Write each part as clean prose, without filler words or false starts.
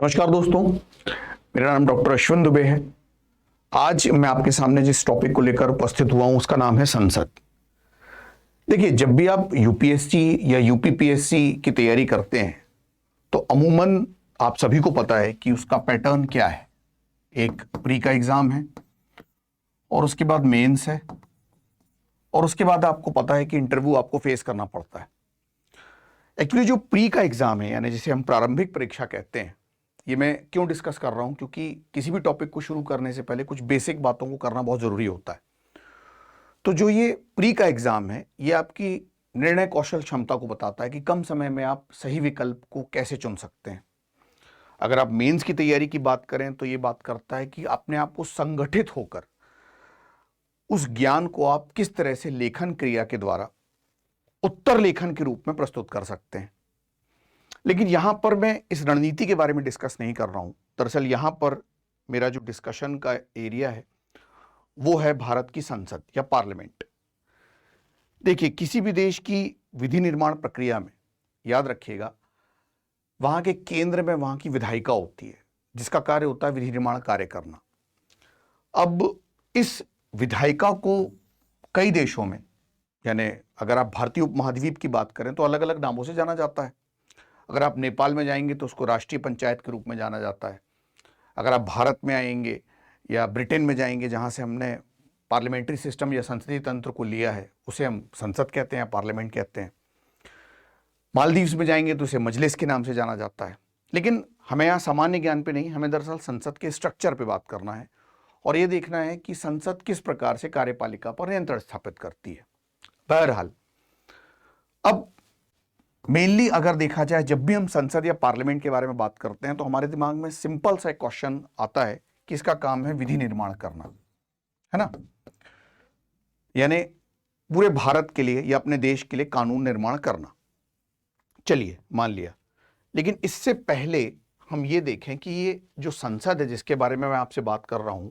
नमस्कार दोस्तों, मेरा नाम डॉक्टर अश्विन दुबे है। आज मैं आपके सामने जिस टॉपिक को लेकर उपस्थित हुआ हूं उसका नाम है संसद। देखिए, जब भी आप यूपीएससी या यूपीपीएससी की तैयारी करते हैं तो अमूमन आप सभी को पता है कि उसका पैटर्न क्या है। एक प्री का एग्जाम है और उसके बाद मेंस है और उसके बाद आपको पता है कि इंटरव्यू आपको फेस करना पड़ता है। एक्चुअली जो प्री का एग्जाम है, यानी जिसे हम प्रारंभिक परीक्षा कहते हैं, ये मैं क्यों डिस्कस कर रहा हूं, क्योंकि किसी भी टॉपिक को शुरू करने से पहले कुछ बेसिक बातों को करना बहुत जरूरी होता है। तो जो ये प्री का एग्जाम है, ये आपकी निर्णय कौशल क्षमता को बताता है कि कम समय में आप सही विकल्प को कैसे चुन सकते हैं। अगर आप मेंस की तैयारी की बात करें तो ये बात करता है कि अपने आप को संगठित होकर उस ज्ञान को आप किस तरह से लेखन क्रिया के द्वारा उत्तर लेखन के रूप में प्रस्तुत कर सकते हैं। लेकिन यहां पर मैं इस रणनीति के बारे में डिस्कस नहीं कर रहा हूं। दरअसल यहां पर मेरा जो डिस्कशन का एरिया है वो है भारत की संसद या पार्लियामेंट। देखिए, किसी भी देश की विधि निर्माण प्रक्रिया में याद रखिएगा, वहां के केंद्र में वहां की विधायिका होती है जिसका कार्य होता है विधि निर्माण कार्य करना। अब इस विधायिका को कई देशों में, यानी अगर आप भारतीय उपमहाद्वीप की बात करें तो अलग अलग नामों से जाना जाता है। अगर आप नेपाल में जाएंगे तो उसको राष्ट्रीय पंचायत के रूप में जाना जाता है। अगर आप भारत में आएंगे या ब्रिटेन में जाएंगे, जहां से हमने पार्लियामेंट्री सिस्टम या संसदीय तंत्र को लिया है, उसे हम संसद कहते हैं, पार्लियामेंट कहते हैं। मालदीव्स में जाएंगे तो उसे मजलिस के नाम से जाना जाता है। लेकिन हमें यहाँ सामान्य ज्ञान पे नहीं, हमें दरअसल संसद के स्ट्रक्चर पे बात करना है और ये देखना है कि संसद किस प्रकार से कार्यपालिका पर नियंत्रण स्थापित करती है। बहरहाल, अब मेनली अगर देखा जाए, जब भी हम संसद या पार्लियामेंट के बारे में बात करते हैं तो हमारे दिमाग में सिंपल सा क्वेश्चन आता है कि इसका काम है विधि निर्माण करना, है ना। यानी पूरे भारत के लिए या अपने देश के लिए कानून निर्माण करना। चलिए, मान लिया। लेकिन इससे पहले हम ये देखें कि ये जो संसद है जिसके बारे में मैं आपसे बात कर रहा हूं,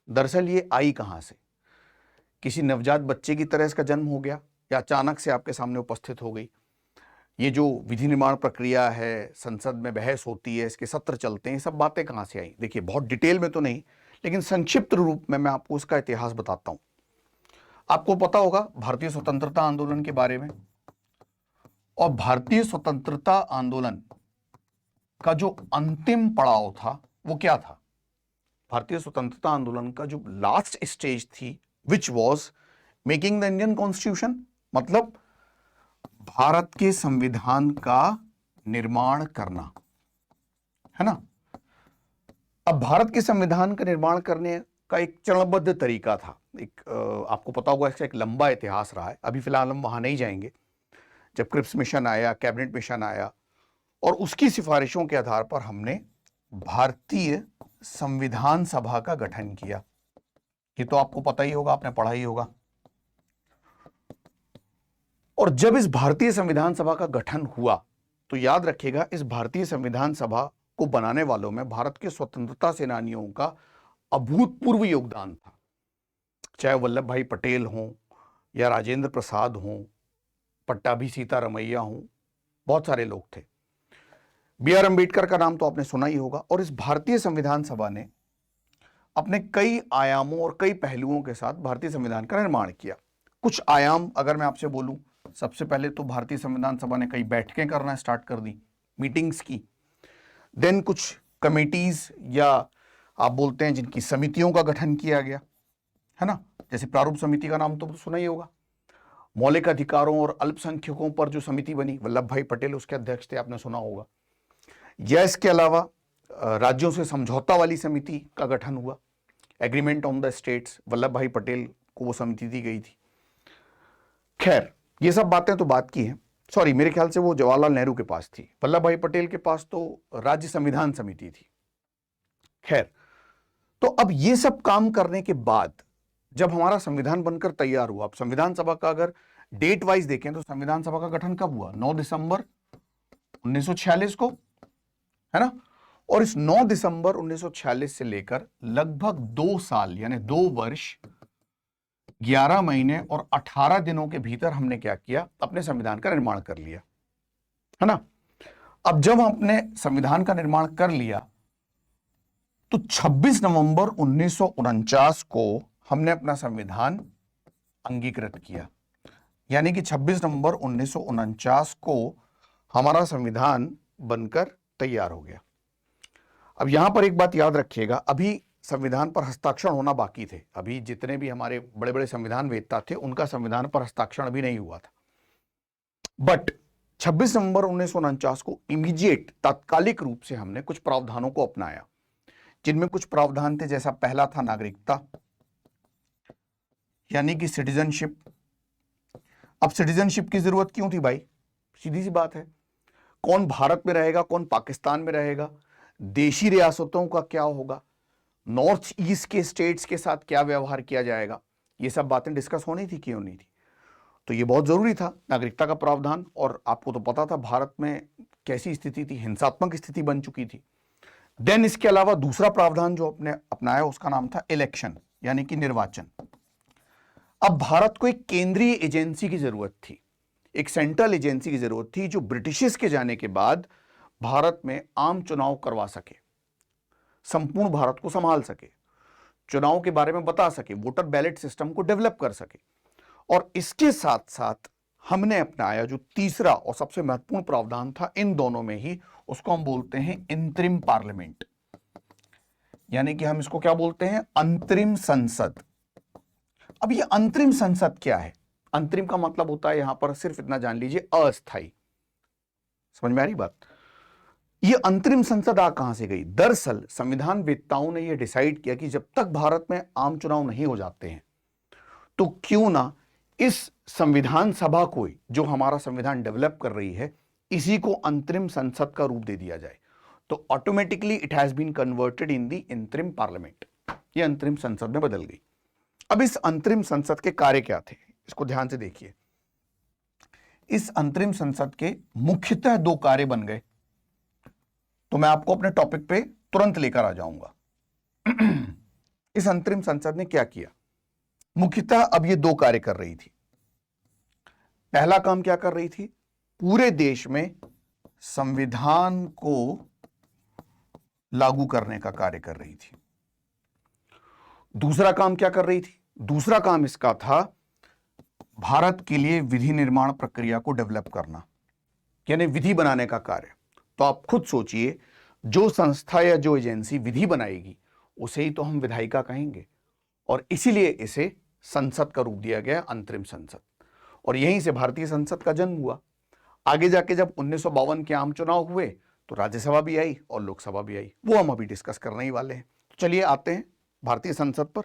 दरअसल ये आई कहां से। किसी नवजात बच्चे की तरह इसका जन्म हो गया या अचानक से आपके सामने उपस्थित हो गई। ये जो विधि निर्माण प्रक्रिया है, संसद में बहस होती है, इसके सत्र चलते हैं, ये सब बातें कहां से आई। देखिए, बहुत डिटेल में तो नहीं, लेकिन संक्षिप्त रूप में मैं आपको इसका इतिहास बताता हूं। आपको पता होगा भारतीय स्वतंत्रता आंदोलन के बारे में, और भारतीय स्वतंत्रता आंदोलन का जो अंतिम पड़ाव था वो क्या था। भारतीय स्वतंत्रता आंदोलन का जो लास्ट स्टेज थी, which was making the Indian constitution, मतलब भारत के संविधान का निर्माण करना, है ना। अब भारत के संविधान का निर्माण करने का एक चरणबद्ध तरीका था। आपको पता होगा, इसका एक लंबा इतिहास रहा है। अभी फिलहाल हम वहां नहीं जाएंगे। जब क्रिप्स मिशन आया, कैबिनेट मिशन आया, और उसकी सिफारिशों के आधार पर हमने भारतीय संविधान सभा का गठन किया। ये तो आपको पता ही होगा, आपने पढ़ा ही होगा। और जब इस भारतीय संविधान सभा का गठन हुआ तो याद रखिएगा, इस भारतीय संविधान सभा को बनाने वालों में भारत के स्वतंत्रता सेनानियों का अभूतपूर्व योगदान था। चाहे वल्लभ भाई पटेल हों या राजेंद्र प्रसाद हों, पट्टाभी सीतारमैया हों, बहुत सारे लोग थे। बी.आर. अम्बेडकर का नाम तो आपने सुना ही होगा। और इस भारतीय संविधान सभा ने अपने कई आयामों और कई पहलुओं के साथ भारतीय संविधान का निर्माण किया। कुछ आयाम अगर मैं आपसे बोलूं, सबसे पहले तो भारतीय संविधान सभा ने कई बैठकें करना स्टार्ट कर दी, मीटिंग्स की। देन कुछ कमेटीज, या आप बोलते हैं जिनकी समितियों का गठन किया गया, है ना। जैसे प्रारूप समिति का नाम तो सुना ही होगा। मौलिक अधिकारों और अल्पसंख्यकों पर जो समिति बनी, वल्लभ भाई पटेल उसके अध्यक्ष थे, आपने सुना होगा। या इसके अलावा राज्यों से समझौता वाली समिति का गठन हुआ, agreement on the states, Vallabh भाई पटेल को वो समिति दी गई थी। खैर, ये सब बातें तो बात की हैं। सॉरी, मेरे ख्याल से वो जवाहरलाल नेहरू के पास थी, वल्लभ भाई पटेल के पास तो राज्य संविधान समिति थी। खैर, तो अब ये सब काम करने के बाद जब हमारा संविधान बनकर तैयार हुआ, अब संविधान सभा का अगर डेट वाइज देखें तो संविधान सभा का गठन कब हुआ? 9 दिसंबर 1946 को, है ना। और इस 9 दिसंबर 1946 से लेकर लगभग 2 साल, यानी 2 वर्ष 11 महीने और 18 दिनों के भीतर हमने क्या किया? अपने संविधान का निर्माण कर लिया, है ना। अब जब हमने संविधान का निर्माण कर लिया तो 26 नवंबर 1949 को हमने अपना संविधान अंगीकृत किया, यानी कि 26 नवंबर 1949 को हमारा संविधान बनकर तैयार हो गया। अब यहां पर एक बात याद रखिएगा, अभी संविधान पर हस्ताक्षर होना बाकी थे। अभी जितने भी हमारे बड़े बड़े संविधान वेत्ता थे उनका संविधान पर हस्ताक्षर अभी नहीं हुआ था। बट 26 नवंबर 1949 को इमीडिएट तात्कालिक रूप से हमने कुछ प्रावधानों को अपनाया, जिनमें कुछ प्रावधान थे, जैसा पहला था नागरिकता, यानी कि सिटीजनशिप। अब सिटीजनशिप की जरूरत क्यों थी भाई? सीधी सी बात है, कौन भारत में रहेगा, कौन पाकिस्तान में रहेगा, देशी रियासतों का क्या होगा, नॉर्थ ईस्ट के स्टेट्स के साथ क्या व्यवहार किया जाएगा, ये सब बातें डिस्कस होनी थी, क्यों नहीं थी? तो ये बहुत जरूरी था नागरिकता का प्रावधान। और आपको तो पता था भारत में कैसी स्थिति थी, हिंसात्मक स्थिति बन चुकी थी। देन इसके अलावा दूसरा प्रावधान जो आपने अपनाया उसका नाम था इलेक्शन, यानी कि निर्वाचन। अब भारत को एक केंद्रीय एजेंसी की जरूरत थी, एक सेंट्रल एजेंसी की जरूरत थी, जो ब्रिटिशर्स के जाने के बाद भारत में आम चुनाव करवा सके, संपूर्ण भारत को संभाल सके, चुनाव के बारे में बता सके, वोटर बैलेट सिस्टम को डेवलप कर सके। और इसके साथ साथ हमने अपनाया जो तीसरा और सबसे महत्वपूर्ण प्रावधान था इन दोनों में ही, उसको हम बोलते हैं इंतरिम पार्लियामेंट, यानी कि हम इसको क्या बोलते हैं? अंतरिम संसद। अब ये अंतरिम संसद क्या है? अंतरिम का मतलब होता है, यहां पर सिर्फ इतना जान लीजिए, अस्थायी। समझ में आ रही बात? ये अंतरिम संसद आ कहां से गई? दरअसल संविधान वेत्ताओं ने यह डिसाइड किया कि जब तक भारत में आम चुनाव नहीं हो जाते हैं तो क्यों ना इस संविधान सभा को, जो हमारा संविधान डेवलप कर रही है, इसी को अंतरिम संसद का रूप दे दिया जाए। तो automatically it has been converted in the interim parliament, ये अंतरिम संसद में बदल गई। अब इस अंतरिम संसद के कार्य क्या थे, इसको ध्यान से देखिए। इस अंतरिम संसद के मुख्यतः दो कार्य बन गए, तो मैं आपको अपने टॉपिक पे तुरंत लेकर आ जाऊंगा। इस अंतरिम संसद ने क्या किया? मुख्यतः अब ये दो कार्य कर रही थी। पहला काम क्या कर रही थी? पूरे देश में संविधान को लागू करने का कार्य कर रही थी। दूसरा काम क्या कर रही थी? दूसरा काम इसका था भारत के लिए विधि निर्माण प्रक्रिया को डेवलप करना, यानी विधि बनाने का कार्य। तो आप खुद सोचिए, जो संस्था या जो एजेंसी विधि बनाएगी उसे ही तो हम विधायिका कहेंगे, और इसीलिए इसे संसद का रूप दिया गया, अंतरिम संसद। और यहीं से भारतीय संसद का जन्म हुआ। आगे जाके जब 1952 के आम चुनाव हुए तो राज्यसभा भी आई और लोकसभा भी आई, वो हम अभी डिस्कस करने ही वाले हैं। तो चलिए आते हैं भारतीय संसद पर,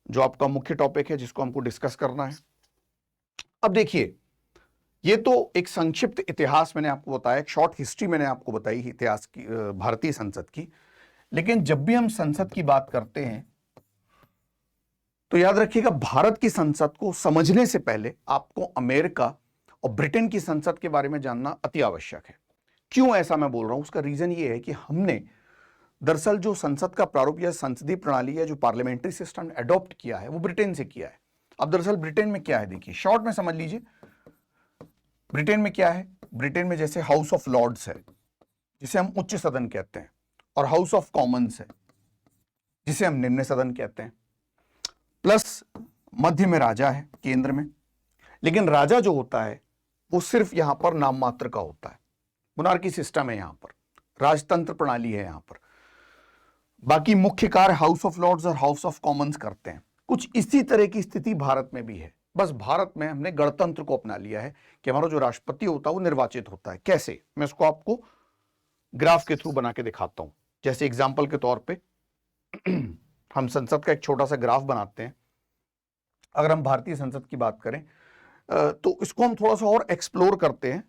जो आपका मुख्य टॉपिक है जिसको हमको डिस्कस करना है। अब देखिए, ये तो एक संक्षिप्त इतिहास मैंने आपको बताया, एक शॉर्ट हिस्ट्री मैंने आपको बताई इतिहास की, भारतीय संसद की। लेकिन जब भी हम संसद की बात करते हैं तो याद रखिएगा, भारत की संसद को समझने से पहले आपको अमेरिका और ब्रिटेन की संसद के बारे में जानना अति आवश्यक है। क्यों ऐसा मैं बोल रहा हूं? उसका रीजन ये है कि हमने दरअसल जो संसद का प्रारूप या संसदीय प्रणाली या जो पार्लियामेंट्री सिस्टम एडॉप्ट किया है वो ब्रिटेन से किया है। अब दरअसल ब्रिटेन में क्या है, देखिए शॉर्ट में समझ लीजिए। ब्रिटेन में क्या है? ब्रिटेन में जैसे हाउस ऑफ लॉर्ड्स है, जिसे हम उच्च सदन कहते हैं, और हाउस ऑफ कॉमन्स है, जिसे हम निम्न सदन कहते हैं, प्लस मध्य में राजा है, केंद्र में। लेकिन राजा जो होता है वो सिर्फ यहां पर नाम मात्र का होता है। मोनार्की सिस्टम है यहां पर, राजतंत्र प्रणाली है यहां पर। बाकी मुख्य कार्य हाउस ऑफ लॉर्ड्स और हाउस ऑफ कॉमन्स करते हैं। कुछ इसी तरह की स्थिति भारत में भी है, बस भारत में हमने गणतंत्र को अपना लिया है कि हमारा जो राष्ट्रपति होता है वो निर्वाचित होता है। कैसे? मैं इसको आपको ग्राफ के थ्रू बना के दिखाता हूं। जैसे एग्जाम्पल के तौर पे हम संसद का एक छोटा सा ग्राफ बनाते हैं। अगर हम भारतीय संसद की बात करें तो इसको हम थोड़ा सा और एक्सप्लोर करते हैं।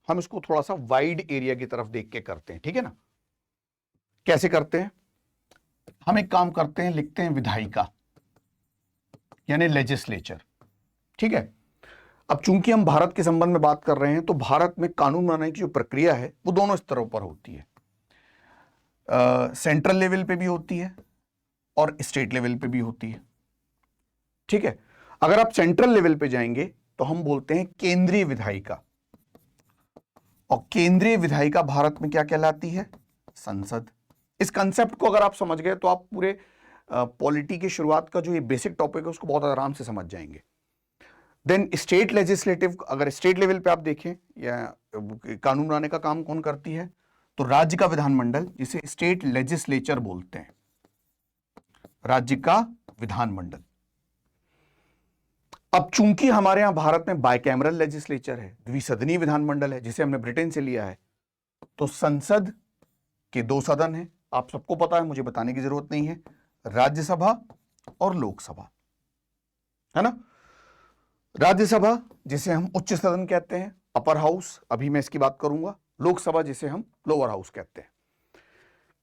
हम इसको थोड़ा सा वाइड एरिया की तरफ देख के करते हैं, ठीक है ना? कैसे करते हैं? हम एक काम करते हैं, लिखते हैं विधायिका, यानी लेजिस्लेचर, ठीक है। अब चूंकि हम भारत के संबंध में बात कर रहे हैं तो भारत में कानून बनाने की जो प्रक्रिया है वो दोनों स्तरों पर होती है। सेंट्रल लेवल पे भी होती है और स्टेट लेवल पे भी होती है, ठीक है। अगर आप सेंट्रल लेवल पे जाएंगे तो हम बोलते हैं केंद्रीय विधायिका, और केंद्रीय विधायिका भारत में क्या कहलाती है? संसद। इस कंसेप्ट को अगर आप समझ गए तो आप पूरे पॉलिटी की शुरुआत का जो ये बेसिक टॉपिक है उसको बहुत आराम से समझ जाएंगे। देन स्टेट लेजिस्लेटिव, अगर स्टेट लेवल पे आप देखें या कानून बनाने का काम कौन करती है, तो राज्य का विधानमंडल, जिसे स्टेट लेजिस्लेचर बोलते हैं, राज्य का विधानमंडल। अब चूंकि हमारे यहां भारत में बाइकैमरल लेजिस्लेचर है, द्विसदनीय विधानमंडल है, जिसे हमने ब्रिटेन से लिया है, तो संसद के 2 सदन हैं, आप सबको पता है, मुझे बताने की जरूरत नहीं है, राज्यसभा और लोकसभा, है ना। राज्यसभा जिसे हम उच्च सदन कहते हैं, अपर हाउस, अभी मैं इसकी बात करूंगा। लोकसभा जिसे हम लोअर हाउस कहते हैं।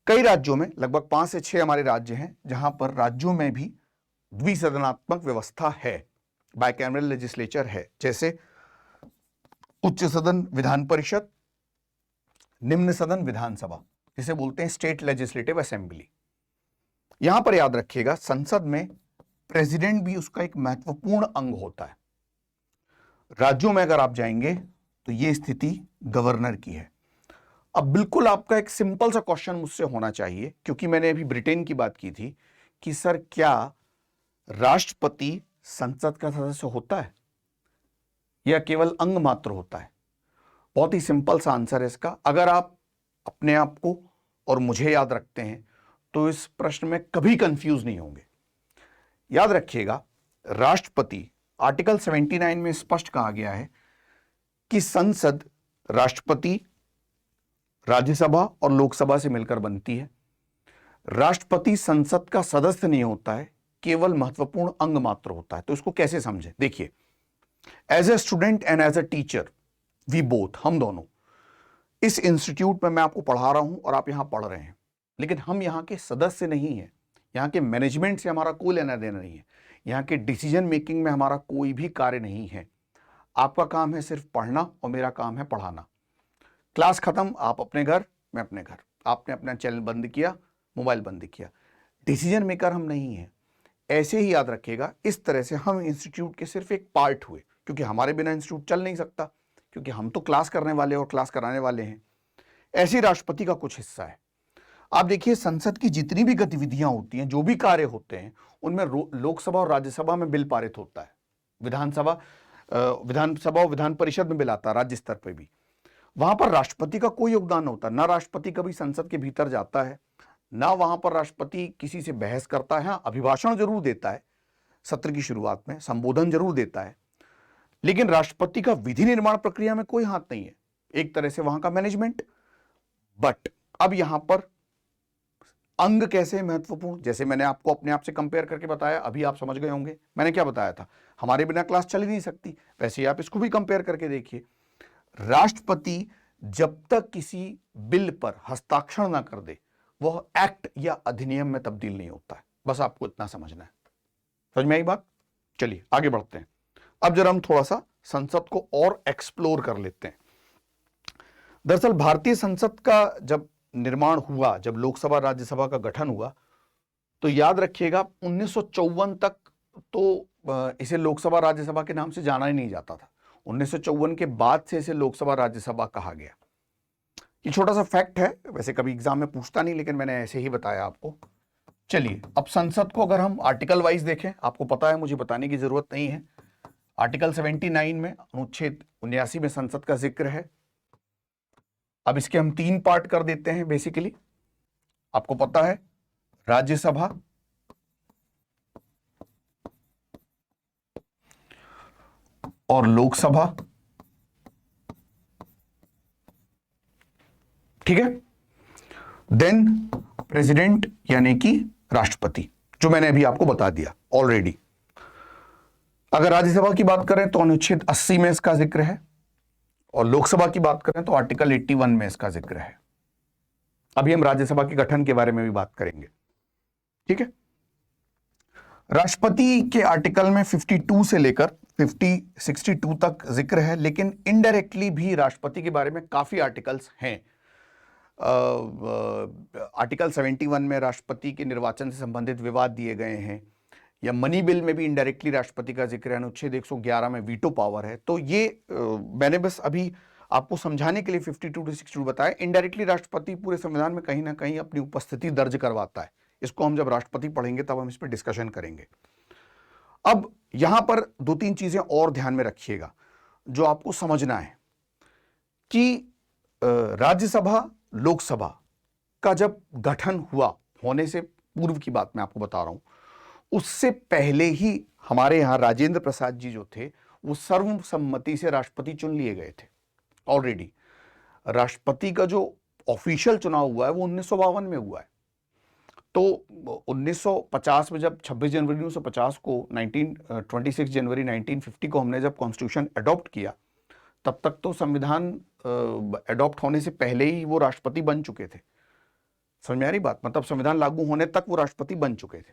कई राज्यों में, लगभग 5 से 6 हमारे राज्य हैं जहां पर राज्यों में भी द्विसदनात्मक व्यवस्था है, बाइकैमरल लेजिस्लेचर है, जैसे उच्च सदन विधान परिषद, निम्न सदन विधानसभा, जिसे बोलते हैं स्टेट लेजिस्लेटिव असेंबली। यहां पर याद रखिएगा, संसद में प्रेसिडेंट भी उसका एक महत्वपूर्ण अंग होता है। राज्यों में अगर आप जाएंगे तो यह स्थिति गवर्नर की है। अब बिल्कुल आपका एक सिंपल सा क्वेश्चन मुझसे होना चाहिए, क्योंकि मैंने अभी ब्रिटेन की बात की थी, कि सर क्या राष्ट्रपति संसद का सदस्य होता है या केवल अंग मात्र होता है? बहुत ही सिंपल सा आंसर है इसका। अगर आप अपने आप को और मुझे याद रखते हैं तो इस प्रश्न में कभी कंफ्यूज नहीं होंगे। याद रखिएगा, राष्ट्रपति, आर्टिकल 79 में स्पष्ट कहा गया है कि संसद राष्ट्रपति, राज्यसभा और लोकसभा से मिलकर बनती है। राष्ट्रपति संसद का सदस्य नहीं होता है, केवल महत्वपूर्ण अंग मात्र होता है। तो इसको कैसे समझें? देखिए, as a student and as a teacher, we both, हम दोनों इस इंस्टीट्यूट में मैं आपको पढ़ा रहा हूं और आप यहां पढ़ रहे हैं, लेकिन हम यहां के सदस्य नहीं हैं। यहां के मैनेजमेंट से हमारा कोई लेना देना नहीं है, यहां के डिसीजन मेकिंग में हमारा कोई भी कार्य नहीं है। आपका काम है सिर्फ पढ़ना और मेरा काम है पढ़ाना। क्लास खत्म, आप अपने घर, मैं अपने घर, आपने अपना चैनल बंद किया, मोबाइल बंद किया, डिसीजन मेकर हम नहीं हैं। ऐसे ही याद रखिएगा, इस तरह से हम इंस्टीट्यूट के सिर्फ एक पार्ट हुए, क्योंकि हमारे बिना इंस्टीट्यूट चल नहीं सकता, क्योंकि हम तो क्लास करने वाले और क्लास कराने वाले हैं। ऐसे राष्ट्रपति का कुछ हिस्सा है। आप देखिए, संसद की जितनी भी गतिविधियां होती हैं, जो भी कार्य होते हैं, उनमें लोकसभा और राज्यसभा में बिल पारित होता है, विधानसभा और विधान परिषद में बिल आता है, राज्य स्तर पर भी। वहां पर राष्ट्रपति का कोई योगदान होता है ना। राष्ट्रपति कभी संसद के भीतर जाता है, ना वहां पर राष्ट्रपति किसी से बहस करता है। अभिभाषण जरूर देता है, सत्र की शुरुआत में संबोधन जरूर देता है, लेकिन राष्ट्रपति का विधि निर्माण प्रक्रिया में कोई हाथ नहीं है। एक तरह से वहां का मैनेजमेंट। बट अब यहां पर अंग कैसे महत्वपूर्ण, जैसे मैंने आपको अपने आप से कंपेयर करके बताया, अभी आप समझ गए होंगे मैंने क्या बताया था, हमारे बिना क्लास चल ही नहीं सकती। वैसे ही आप इसको भी कंपेयर करके देखिए। राष्ट्रपति जब तक किसी बिल पर हस्ताक्षर ना कर दे, वह एक्ट या अधिनियम में तब्दील नहीं होता है। बस आपको इतना समझना है। समझ में आई बात? चलिए आगे बढ़ते हैं। अब जरा हम थोड़ा सा संसद को और एक्सप्लोर कर लेते हैं। दरअसल भारतीय संसद का जब निर्माण हुआ, जब लोकसभा राज्यसभा का गठन हुआ, तो याद रखिएगा 1954 तक तो इसे लोकसभा राज्यसभा के नाम से जाना ही नहीं जाता था। 1954 के बाद से इसे लोकसभा राज्यसभा कहा गया। ये छोटा सा फैक्ट है, वैसे कभी एग्जाम में पूछता नहीं, लेकिन मैंने ऐसे ही बताया आपको। चलिए, अब संसद को अगर हम आर्टिकल वाइज देखें, आपको पता है, मुझे बताने की जरूरत नहीं है। आर्टिकल 79 में, अनुच्छेद 79 में संसद का जिक्र है। अब इसके हम 3 पार्ट कर देते हैं बेसिकली। आपको पता है, राज्यसभा, और लोकसभा, ठीक है। देन प्रेसिडेंट यानी कि राष्ट्रपति, जो मैंने अभी आपको बता दिया ऑलरेडी। अगर राज्यसभा की बात करें तो अनुच्छेद 80 में इसका जिक्र है, और लोकसभा की बात करें तो आर्टिकल 81 में इसका जिक्र है। अभी हम राज्यसभा के गठन के बारे में भी बात करेंगे, ठीक है। राष्ट्रपति के आर्टिकल में 52 से लेकर 62 तक जिक्र है, लेकिन इनडायरेक्टली भी राष्ट्रपति के बारे में काफी आर्टिकल्स हैं। आर्टिकल 71 में राष्ट्रपति के निर्वाचन से संबंधित विवाद दिए गए हैं, या मनी बिल में भी इनडायरेक्टली राष्ट्रपति का जिक्र है। अनुच्छेद 111 में वीटो पावर है। तो ये मैंने बस अभी आपको समझाने के लिए 52 to 62 बताया। इनडायरेक्टली राष्ट्रपति पूरे संविधान में कहीं ना कहीं अपनी उपस्थिति दर्ज करवाता है। इसको हम जब राष्ट्रपति पढ़ेंगे तब हम इस पर डिस्कशन करेंगे। अब यहां पर दो तीन चीजें और ध्यान में रखिएगा जो आपको समझना है कि राज्यसभा लोकसभा का जब गठन हुआ, होने से पूर्व की बात मैं आपको बता रहा हूं, उससे पहले ही हमारे यहां राजेंद्र प्रसाद जी जो थे वो सर्वसम्मति से राष्ट्रपति चुन लिए गए थे। ऑलरेडी राष्ट्रपति का जो ऑफिशियल चुनाव हुआ है वो 1952 में हुआ है। तो 1950 में जब 26 जनवरी 1950 को 26 जनवरी 1950 को हमने जब कॉन्स्टिट्यूशन अडॉप्ट किया, तब तक तो संविधान अडॉप्ट होने से पहले ही वो राष्ट्रपति बन चुके थे। समझ में आ रही बात? मतलब संविधान लागू होने तक वो राष्ट्रपति बन चुके थे।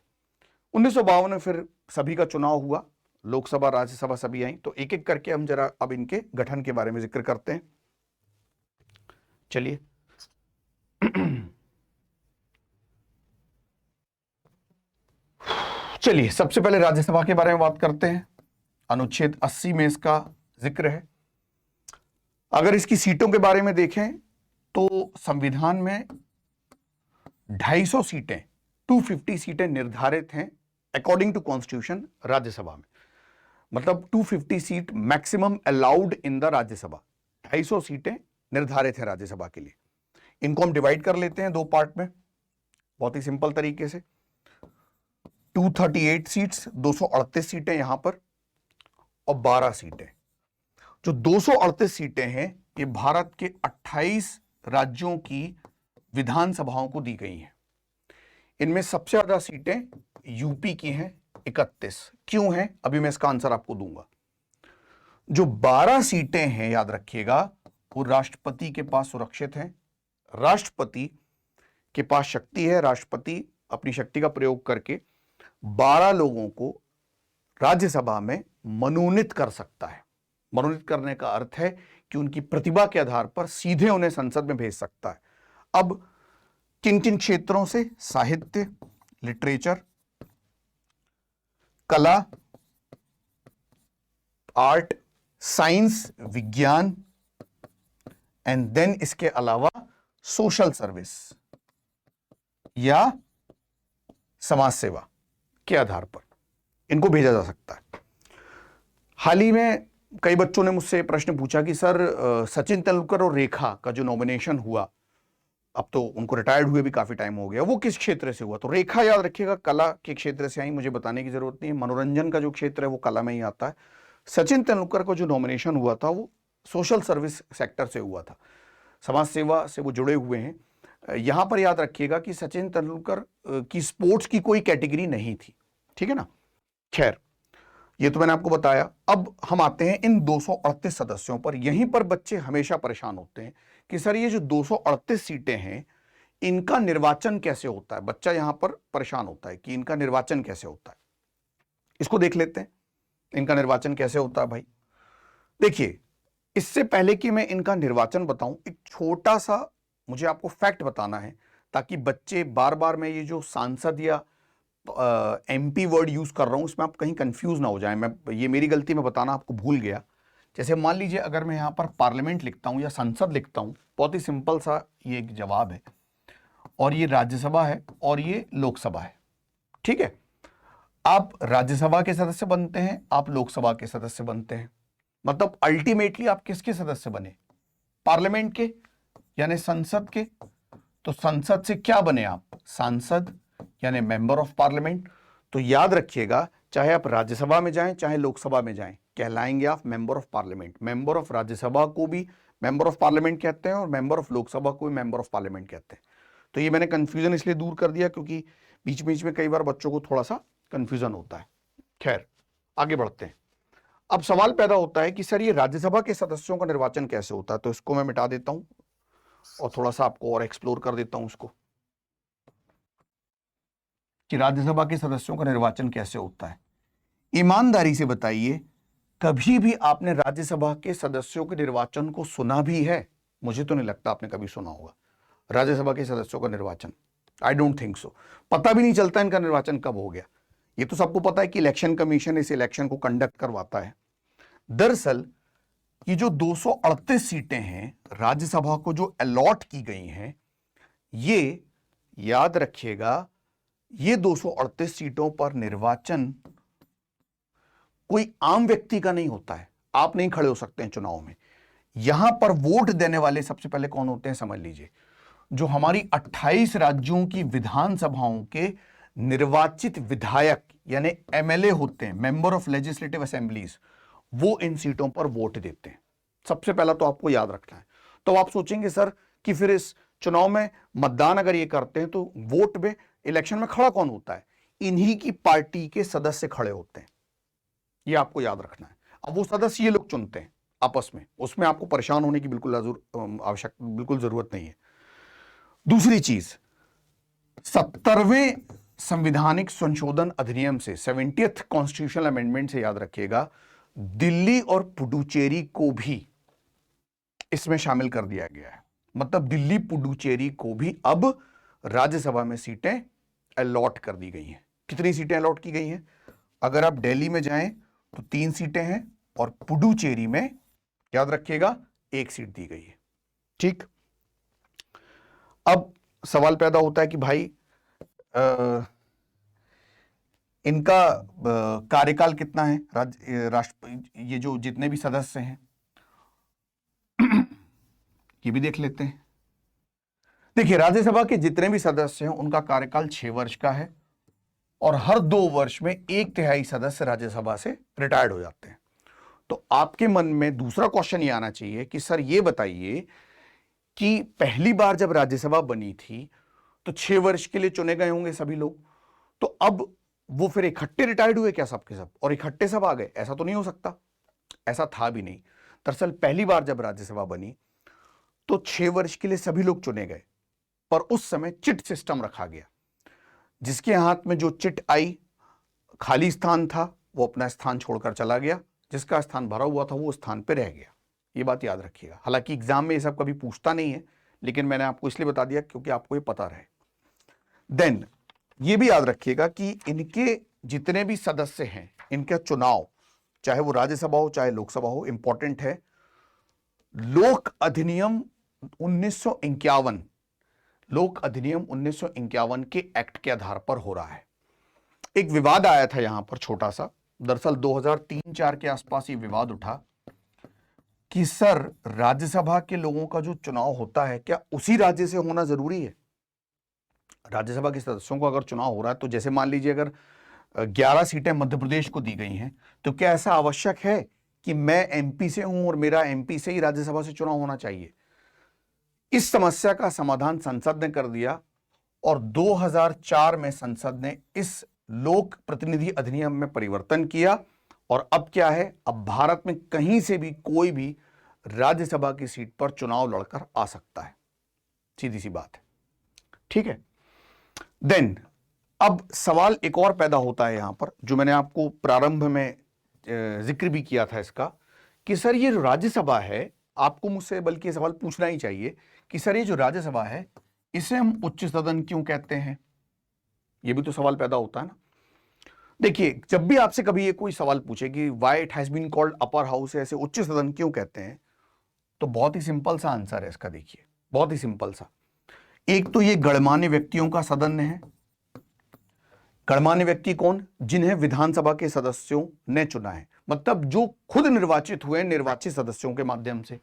1952 में फिर सभी का चुनाव हुआ, लोकसभा राज्यसभा सभी आई। तो एक एक करके हम जरा अब इनके गठन के बारे में जिक्र करते हैं। चलिए चलिए सबसे पहले राज्यसभा के बारे में बात करते हैं। अनुच्छेद 80 में इसका जिक्र है। अगर इसकी सीटों के बारे में देखें तो संविधान में 250 सीटें 250 सीटें निर्धारित हैं अकॉर्डिंग टू कॉन्स्टिट्यूशन राज्यसभा में। मतलब 250 seat maximum allowed in the Rajya Sabha. 250 सीटें निर्धारित है राज्यसभा के लिए। इनको हम डिवाइड कर लेते हैं दो पार्ट में बहुत ही सिंपल तरीके से। 238 सीट्स 238 सीटें यहां पर और 12 सीटें। जो 238 सीटें हैं ये भारत के 28 राज्यों की विधानसभाओं को दी गई हैं। इनमें सबसे ज्यादा सीटें यूपी की हैं 31। क्यों हैं अभी मैं इसका आंसर आपको दूंगा। जो 12 सीटें हैं याद रखिएगा वो राष्ट्रपति के पास सुरक्षित हैं। राष्ट्रपति के पास शक्ति है। राष्ट्रपति अपनी शक्ति का प्रयोग करके 12 लोगों को राज्यसभा में मनोनीत कर सकता है। मनोनीत करने का अर्थ है कि उनकी प्रतिभा के आधार पर सीधे उन्हें संसद में भेज सकता है। अब किन किन क्षेत्रों से? साहित्य, लिटरेचर, कला, आर्ट, साइंस, विज्ञान एंड देन इसके अलावा सोशल सर्विस या समाज सेवा के आधार पर इनको भेजा जा सकता है। हाल ही में कई बच्चों ने मुझसे प्रश्न पूछा कि सर सचिन तेंदुलकर और रेखा का जो नॉमिनेशन हुआ, अब तो उनको रिटायर्ड हुए भी काफी टाइम हो गया, वो किस क्षेत्र से हुआ? तो रेखा याद रखिएगा कला के क्षेत्र से आई, मुझे बताने की जरूरत नहीं है। मनोरंजन का जो क्षेत्र है वो कला में ही आता है। सचिन तेंदुलकर को जो नॉमिनेशन हुआ था वो सोशल सर्विस सेक्टर से हुआ था, समाज सेवा से वो जुड़े हुए हैं। यहां पर याद रखिएगा कि सचिन तेंदुलकर की स्पोर्ट्स की कोई कैटेगरी नहीं थी, ठीक है ना। खैर ये तो मैंने आपको बताया। अब हम आते हैं इन 238 सदस्यों पर। यहीं पर बच्चे हमेशा परेशान होते हैं कि सर ये जो 238 सीटें हैं इनका निर्वाचन कैसे होता है। बच्चा यहां पर परेशान होता है कि इनका निर्वाचन कैसे होता है। इसको देख लेते हैं इनका निर्वाचन कैसे होता है। भाई देखिए, इससे पहले कि मैं इनका निर्वाचन बताऊं, एक छोटा सा मुझे आपको फैक्ट बताना है ताकि बच्चे बार बार मैं ये जो सांसद या एमपी वर्ड यूज कर रहा हूं इसमें आप कहीं कंफ्यूज ना हो जाए। मैं ये मेरी गलती में बताना आपको भूल गया। जैसे मान लीजिए अगर मैं यहां पर पार्लियामेंट लिखता हूं या संसद लिखता हूं, बहुत ही सिंपल सा ये एक जवाब है। और ये राज्यसभा है और ये लोकसभा है, ठीक है। आप राज्यसभा के सदस्य बनते हैं, आप लोकसभा के सदस्य बनते हैं। मतलब अल्टीमेटली आप किसके सदस्य बने? पार्लियामेंट के, यानी संसद के। तो संसद से क्या बने आप? सांसद यानी मेंबर ऑफ पार्लियामेंट। तो याद रखिएगा चाहे आप राज्यसभा में जाएं चाहे लोकसभा में जाएं, कहलाएंगे आप member of parliament. Member of Rajya Sabha को भी मेंबर ऑफ पार्लियामेंट कहते हैं और मेंबर ऑफ लोकसभा को भी मेंबर ऑफ पार्लियामेंट कहते हैं। तो ये मैंने कंफ्यूजन इसलिए दूर कर दिया क्योंकि बीच बीच में कई बार बच्चों को थोड़ा सा कंफ्यूजन होता है। खैर आगे बढ़ते हैं। अब सवाल पैदा होता है कि सर ये राज्यसभा के सदस्यों का निर्वाचन कैसे होता है। तो इसको मैं मिटा देता हूं और थोड़ा सा आपको और एक्सप्लोर कर देता हूं उसको कि राज्यसभा के सदस्यों का निर्वाचन कैसे होता है। ईमानदारी से बताइए, कभी भी आपने राज्यसभा के सदस्यों के निर्वाचन को सुना भी है? मुझे तो नहीं लगता आपने कभी सुना होगा राज्यसभा के सदस्यों का निर्वाचन। I don't think so. पता भी नहीं चलता इनका निर्वाचन कब हो गया। ये तो सबको पता है कि इलेक्शन कमीशन इस इलेक्शन को कंडक्ट करवाता है। दरअसल ये जो 238 सीटें हैं राज्यसभा को जो अलॉट की गई हैं, ये याद रखिएगा, ये 238 सीटों पर निर्वाचन कोई आम व्यक्ति का नहीं होता है। आप नहीं खड़े हो सकते हैं चुनाव में। यहां पर वोट देने वाले सबसे पहले कौन होते हैं समझ लीजिए, जो हमारी 28 राज्यों की विधानसभाओं के निर्वाचित विधायक यानी एमएलए होते हैं, मेंबर ऑफ लेजिस्लेटिव असेंबलीज, वो इन सीटों पर वोट देते हैं। सबसे पहला तो आपको याद रखना है। तो आप सोचेंगे सर कि फिर इस चुनाव में मतदान अगर ये करते हैं तो वोट में, इलेक्शन में खड़ा कौन होता है? इन्हीं की पार्टी के सदस्य खड़े होते हैं, ये आपको याद रखना है। अब वो सदस्य ये लोग चुनते हैं आपस में, उसमें आपको परेशान होने की बिल्कुल बिल्कुल जरूरत नहीं है। दूसरी चीज, 70वें संविधानिक संशोधन अधिनियम से, 70th कॉन्स्टिट्यूशनल अमेंडमेंट से याद रखिएगा, दिल्ली और पुडुचेरी को भी इसमें शामिल कर दिया गया है। मतलब दिल्ली पुडुचेरी को भी अब राज्यसभा में सीटें अलॉट कर दी गई हैं। कितनी सीटें अलॉट की गई हैं? अगर आप दिल्ली में जाएं तो 3 सीटें हैं और पुडुचेरी में याद रखिएगा 1 सीट दी गई है। ठीक, अब सवाल पैदा होता है कि भाई इनका कार्यकाल कितना है, राष्ट्र ये जो जितने भी सदस्य हैं ये भी देख लेते हैं। देखिए, राज्यसभा के जितने भी सदस्य हैं उनका कार्यकाल 6 वर्ष का है और हर 2 वर्ष में 1/3 सदस्य राज्यसभा से रिटायर्ड हो जाते हैं। तो आपके मन में दूसरा क्वेश्चन ये आना चाहिए कि सर ये बताइए कि पहली बार जब राज्यसभा बनी थी तो 6 वर्ष के लिए चुने गए होंगे सभी लोग, तो अब वो फिर इकट्ठे रिटायर्ड हुए क्या सबके सब और इकट्ठे सब आ गए? ऐसा तो नहीं हो सकता, ऐसा था भी नहीं। दरअसल पहली बार जब राज्यसभा बनी तो 6 वर्ष के लिए सभी लोग चुने गए, पर उस समय चिट सिस्टम रखा गया। जिसके हाथ में जो चिट आई, खाली स्थान था, वो अपना स्थान छोड़कर चला गया, जिसका स्थान भरा हुआ था वो स्थान पर रह गया। ये बात याद रखिएगा। हालांकि एग्जाम में ये सब कभी पूछता नहीं है, लेकिन मैंने आपको इसलिए बता दिया क्योंकि आपको ये पता रहे। देन ये भी याद रखिएगा कि इनके जितने भी सदस्य हैं, इनका चुनाव चाहे वो राज्यसभा हो चाहे लोकसभा हो, इंपॉर्टेंट है, लोक अधिनियम 1951, लोक अधिनियम 1951 के एक्ट के आधार पर हो रहा है। एक विवाद आया था यहां पर छोटा सा, दरअसल 2003-4 के आसपास ये विवाद उठा कि सर राज्यसभा के लोगों का जो चुनाव होता है क्या उसी राज्य से होना जरूरी है? राज्यसभा के सदस्यों को अगर चुनाव हो रहा है तो जैसे मान लीजिए अगर 11 सीटें मध्य प्रदेश को दी गई हैं, तो क्या ऐसा आवश्यक है कि मैं एमपी से हूं और मेरा एमपी से ही राज्यसभा से चुनाव होना चाहिए? इस समस्या का समाधान संसद ने कर दिया और 2004 में संसद ने इस लोक प्रतिनिधि अधिनियम में परिवर्तन किया और अब क्या है, अब भारत में कहीं से भी कोई भी राज्यसभा की सीट पर चुनाव लड़कर आ सकता है। सीधी सी बात है, ठीक है। देन अब सवाल एक और पैदा होता है यहां पर, जो मैंने आपको प्रारंभ में जिक्र भी किया था इसका, कि सर ये जो राज्यसभा है, आपको मुझसे बल्कि ये सवाल पूछना ही चाहिए कि सर ये जो राज्यसभा है इसे हम उच्च सदन क्यों कहते हैं? ये भी तो सवाल पैदा होता है ना। देखिए, जब भी आपसे कभी ये कोई सवाल पूछे कि why it has been called upper house, ऐसे उच्च सदन क्यों कहते हैं, तो बहुत ही सिंपल सा आंसर है इसका। देखिए, बहुत ही सिंपल सा। एक तो ये गणमान्य व्यक्तियों का सदन है। गणमान्य व्यक्ति कौन? जिन्हें विधानसभा के सदस्यों ने चुना है, मतलब जो खुद निर्वाचित हुए निर्वाचित सदस्यों के माध्यम से।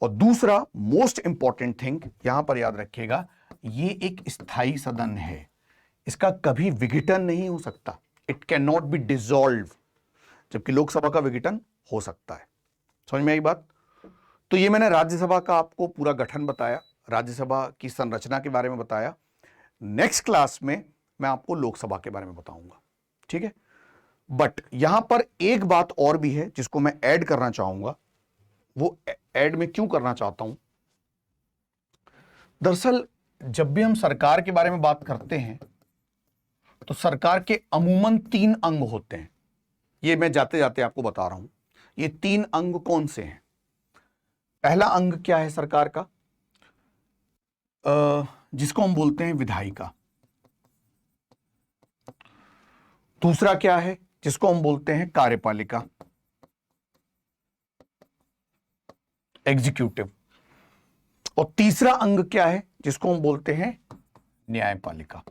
और दूसरा मोस्ट इंपॉर्टेंट थिंग यहां पर याद रखिएगा, ये एक स्थायी सदन है, इसका कभी विघटन नहीं हो सकता, it can not be dissolve, जबकि लोकसभा का विघटन हो सकता है। समझ में आई बात? तो ये मैंने राज्यसभा का आपको पूरा गठन बताया, राज्यसभा की संरचना के बारे में बताया। नेक्स्ट क्लास में मैं आपको लोकसभा के बारे में बताऊंगा, ठीक है। बट यहां पर एक बात और भी है जिसको मैं ऐड करना चाहूंगा। वो ऐड में क्यों करना चाहता हूं, दरअसल जब भी हम सरकार के बारे में बात करते हैं तो सरकार के अमूमन 3 अंग होते हैं। ये मैं जाते जाते आपको बता रहा हूं, ये 3 अंग कौन से हैं। पहला अंग क्या है सरकार का, जिसको हम बोलते हैं विधायिका। दूसरा क्या है, जिसको हम बोलते हैं कार्यपालिका। एग्जीक्यूटिव, और तीसरा अंग क्या है जिसको हम बोलते हैं न्यायपालिका।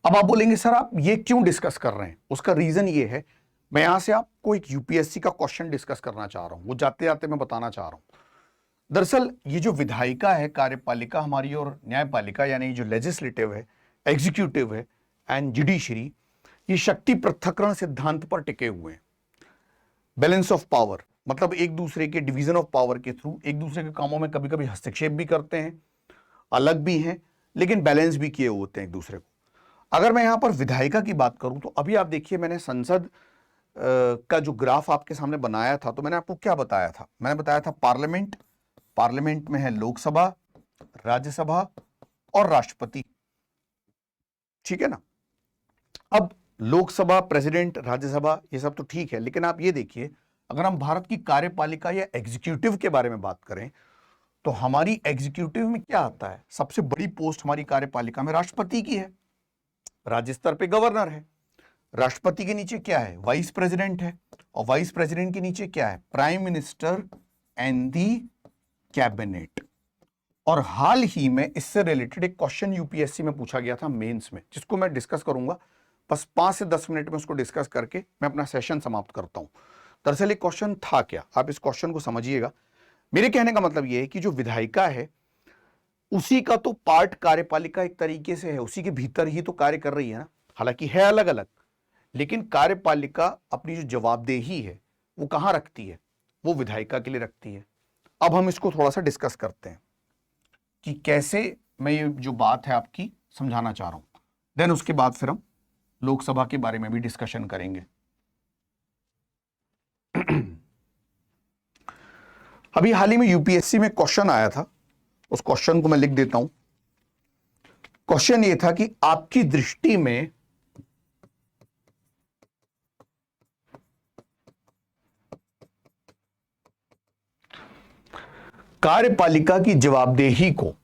अब आप बोलेंगे सर आप ये क्यों डिस्कस कर रहे हैं, उसका रीजन ये है, मैं यहां से आपको एक यूपीएससी का क्वेश्चन डिस्कस करना चाह रहा हूं, वो जाते जाते मैं बताना चाह रहा हूं। दरअसल ये जो विधायिका है, कार्यपालिका हमारी, और न्यायपालिका यानी जो लेजिस्लेटिव है, एग्जीक्यूटिव है एंड जुडिशरी, ये शक्ति पृथक्करण सिद्धांत पर टिके हुए हैं। बैलेंस ऑफ पावर, मतलब एक दूसरे के डिवीजन ऑफ पावर के थ्रू एक दूसरे के कामों में कभी कभी हस्तक्षेप भी करते हैं, अलग भी हैं, लेकिन बैलेंस भी किए होते हैं एक दूसरे को। अगर मैं यहां पर विधायिका की बात करूं तो अभी आप देखिए, मैंने संसद का जो ग्राफ आपके सामने बनाया था, तो मैंने आपको क्या बताया था, मैंने बताया था पार्लियामेंट, पार्लियामेंट में है लोकसभा, राज्यसभा और राष्ट्रपति, ठीक है ना। अब लोकसभा, प्रेसिडेंट, राज्यसभा, ये सब तो ठीक है, लेकिन आप ये देखिए, अगर हम भारत की कार्यपालिका या एग्जीक्यूटिव के बारे में बात करें तो हमारी एग्जीक्यूटिव में क्या आता है, सबसे बड़ी पोस्ट हमारी कार्यपालिका में राष्ट्रपति की है, राज्य स्तर पे गवर्नर है, राष्ट्रपति के नीचे क्या है, वाइस प्रेसिडेंट है, और वाइस प्रेसिडेंट के नीचे क्या है, prime minister and the cabinet. और हाल ही में इससे रिलेटेड एक क्वेश्चन यूपीएससी में पूछा गया था मेंस में, जिसको मैं डिस्कस करूंगा, बस 5 से 10 मिनट में उसको डिस्कस करके मैं अपना सेशन समाप्त करता हूं। दरअसल एक क्वेश्चन था क्या, आप इस क्वेश्चन को समझिएगा। मेरे कहने का मतलब यह है कि जो विधायिका है उसी का तो पार्ट कार्यपालिका एक तरीके से है, उसी के भीतर ही तो कार्य कर रही है ना, हालांकि है अलग अलग, लेकिन कार्यपालिका अपनी जो जवाबदेही है वो कहां रखती है, वो विधायिका के लिए रखती है। अब हम इसको थोड़ा सा डिस्कस करते हैं कि कैसे मैं ये जो बात है आपकी समझाना चाह रहा हूं, देन उसके बाद फिर हम लोकसभा के बारे में भी डिस्कशन करेंगे। अभी हाल ही में यूपीएससी में क्वेश्चन आया था, उस क्वेश्चन को मैं लिख देता हूं। क्वेश्चन ये था कि आपकी दृष्टि में कार्यपालिका की जवाबदेही को,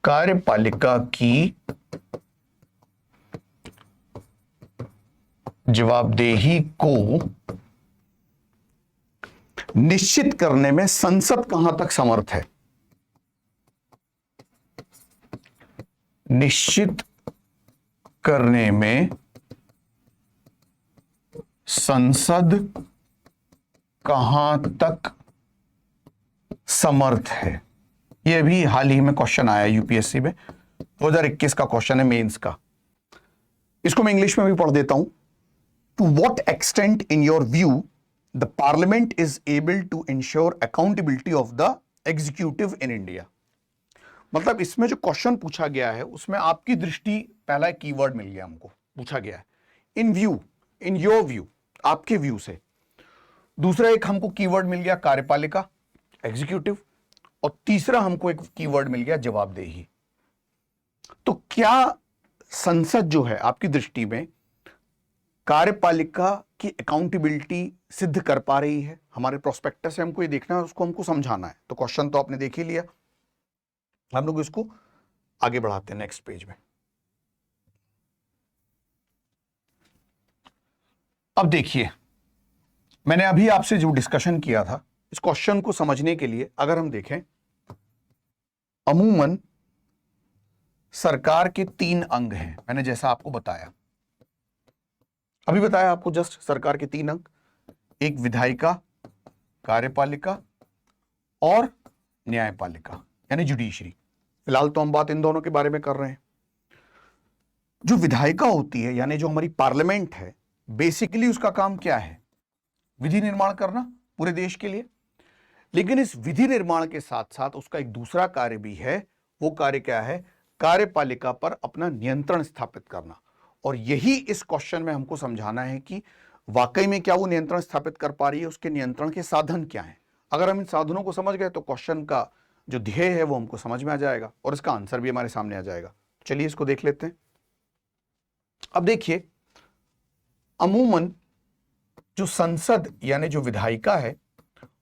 कार्यपालिका की जवाबदेही को निश्चित करने में संसद कहां तक समर्थ है, निश्चित करने में संसद कहां तक समर्थ है। यह भी हाल ही में क्वेश्चन आया यूपीएससी में, 2021 का क्वेश्चन है मेंस का। इसको मैं इंग्लिश में भी पढ़ देता हूं। To what extent in your view the parliament is able to ensure accountability of the executive in India. मतलब इसमें जो क्वेश्चन पूछा गया है उसमें आपकी दृष्टि, पहला कीवर्ड मिल गया हमको, पूछा गया है इन व्यू, इन योर व्यू, आपके व्यू से। दूसरा एक हमको कीवर्ड मिल गया कार्यपालिका, एग्जीक्यूटिव, और तीसरा हमको एक कीवर्ड मिल गया जवाबदेही। तो क्या संसद जो है आपकी दृष्टि में कार्यपालिका की अकाउंटेबिलिटी सिद्ध कर पा रही है? हमारे प्रोस्पेक्टस से हमको ये देखना है, उसको हमको समझाना है। तो क्वेश्चन तो आपने देख ही लिया, हम लोग इसको आगे बढ़ाते हैं नेक्स्ट पेज में। अब देखिए, मैंने अभी आपसे जो डिस्कशन किया था, इस क्वेश्चन को समझने के लिए अगर हम देखें, अमूमन सरकार के 3 अंग हैं, मैंने जैसा आपको बताया, अभी बताया आपको जस्ट सरकार के 3 अंग, एक विधायिका, कार्यपालिका और न्यायपालिका यानी जुडिशरी। फिलहाल तो हम बात इन दोनों के बारे में कर रहे हैं। जो विधायिका होती है यानी जो हमारी पार्लियामेंट है, बेसिकली उसका काम क्या है? विधि निर्माण करना पूरे देश के लिए। लेकिन इस विधि निर्माण के साथ साथ उसका एक दूसरा कार्य भी है। वो कार्य क्या है? कार्यपालिका पर अपना नियंत्रण स्थापित करना। और यही इस क्वेश्चन में हमको समझाना है कि वाकई में क्या वो नियंत्रण स्थापित कर पा रही है, उसके नियंत्रण के साधन क्या हैं। अगर हम इन साधनों को समझ गए तो क्वेश्चन का जो ध्येय है वो हमको समझ में आ जाएगा और इसका आंसर भी हमारे सामने आ जाएगा। चलिए इसको देख लेते हैं। अब देखिए, अमूमन जो संसद यानी जो विधायिका है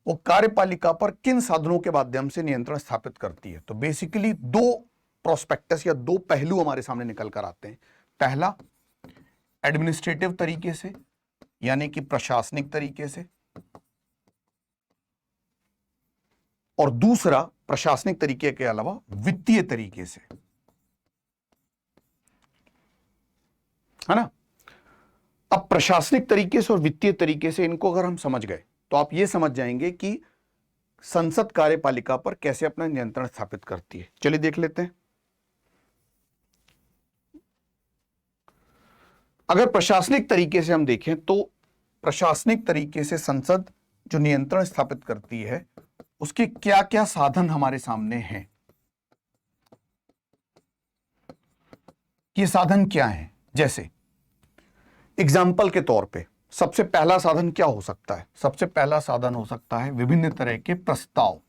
वो कार्यपालिका पर किन साधनों के माध्यम से नियंत्रण स्थापित करती है? तो बेसिकली 2 प्रोस्पेक्टस या 2 पहलू हमारे सामने निकल कर आते हैं। पहला, एडमिनिस्ट्रेटिव तरीके से, यानी कि प्रशासनिक तरीके से, और दूसरा प्रशासनिक तरीके के अलावा वित्तीय तरीके से, है ना। अब प्रशासनिक तरीके से और वित्तीय तरीके से इनको अगर हम समझ गए तो आप ये समझ जाएंगे कि संसद कार्यपालिका पर कैसे अपना नियंत्रण स्थापित करती है। चलिए देख लेते हैं। अगर प्रशासनिक तरीके से हम देखें तो प्रशासनिक तरीके से संसद जो नियंत्रण स्थापित करती है उसके क्या क्या साधन हमारे सामने हैं। ये साधन क्या हैं? जैसे एग्जाम्पल के तौर पे सबसे पहला साधन क्या हो सकता है? सबसे पहला साधन हो सकता है विभिन्न तरह के प्रस्ताव।